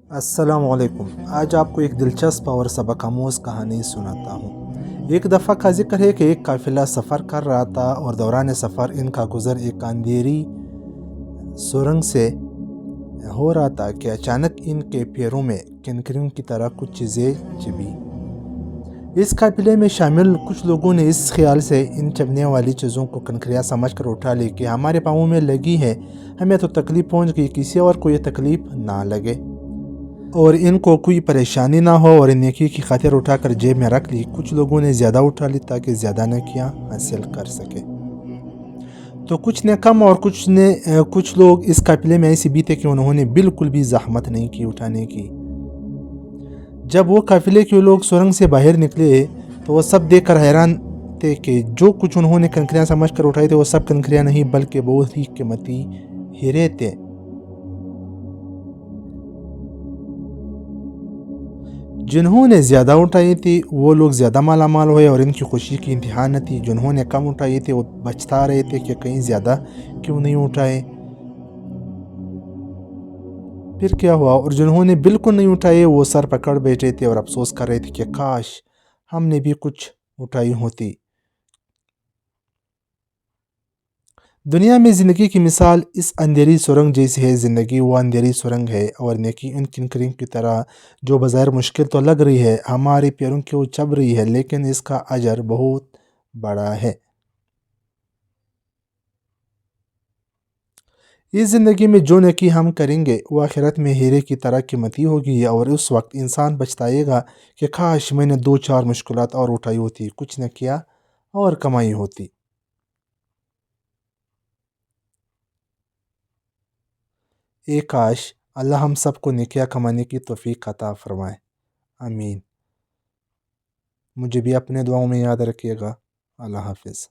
السلام علیکم۔ آج آپ کو ایک دلچسپ اور سبق آموز کہانی سناتا ہوں۔ ایک دفعہ کا ذکر ہے کہ ایک قافلہ سفر کر رہا تھا اور دوران سفر ان کا گزر ایک اندھیری سرنگ سے ہو رہا تھا کہ اچانک ان کے پیروں میں کنکریوں کی طرح کچھ چیزیں چبھی۔ اس قافلے میں شامل کچھ لوگوں نے اس خیال سے ان چبھنے والی چیزوں کو کنکریاں سمجھ کر اٹھا لی کہ ہمارے پاؤں میں لگی ہے، ہمیں تو تکلیف پہنچ گئی، کسی اور کو یہ تکلیف نہ لگے اور ان کو کوئی پریشانی نہ ہو، اور نیکی کی خاطر اٹھا کر جیب میں رکھ لی۔ کچھ لوگوں نے زیادہ اٹھا لی تاکہ زیادہ نیکیاں حاصل کر سکے، تو کچھ نے کم، اور کچھ لوگ اس قافلے میں ایسے بھی تھے کہ انہوں نے بالکل بھی زحمت نہیں کی اٹھانے کی۔ جب وہ قافلے کے لوگ سرنگ سے باہر نکلے تو وہ سب دیکھ کر حیران تھے کہ جو کچھ انہوں نے کنکریاں سمجھ کر اٹھائے تھے وہ سب کنکریاں نہیں بلکہ بہت ہی قیمتی ہیرے تھے۔ جنہوں نے زیادہ اٹھائی تھی وہ لوگ زیادہ مالا مال ہوئے، اور ان کی خوشی کی انتہا نہ تھی۔ جنہوں نے کم اٹھائی تھی وہ بچتا رہے تھے کہ کہیں زیادہ کیوں نہیں اٹھائے، پھر کیا ہوا، اور جنہوں نے بالکل نہیں اٹھائے وہ سر پکڑ بیٹھے تھے اور افسوس کر رہے تھے کہ کاش ہم نے بھی کچھ اٹھائی ہوتی۔ دنیا میں زندگی کی مثال اس اندھیری سرنگ جیسی ہے۔ زندگی وہ اندھیری سرنگ ہے، اور نیکی ان کنکریوں کی طرح جو بظاہر مشکل تو لگ رہی ہے، ہمارے پیروں کو چبھ رہی ہے، لیکن اس کا اجر بہت بڑا ہے۔ اس زندگی میں جو نیکی ہم کریں گے وہ آخرت میں ہیرے کی طرح قیمتی ہوگی، اور اس وقت انسان پچھتائے گا کہ کاش میں نے 2-4 مشکلات اور اٹھائی ہوتی، کچھ نیکیاں اور کمائی ہوتی۔ کاش اللہ ہم سب کو نیکیاں کمانے کی توفیق عطا فرمائے، آمین۔ مجھے بھی اپنے دعاؤں میں یاد رکھیے گا۔ اللہ حافظ۔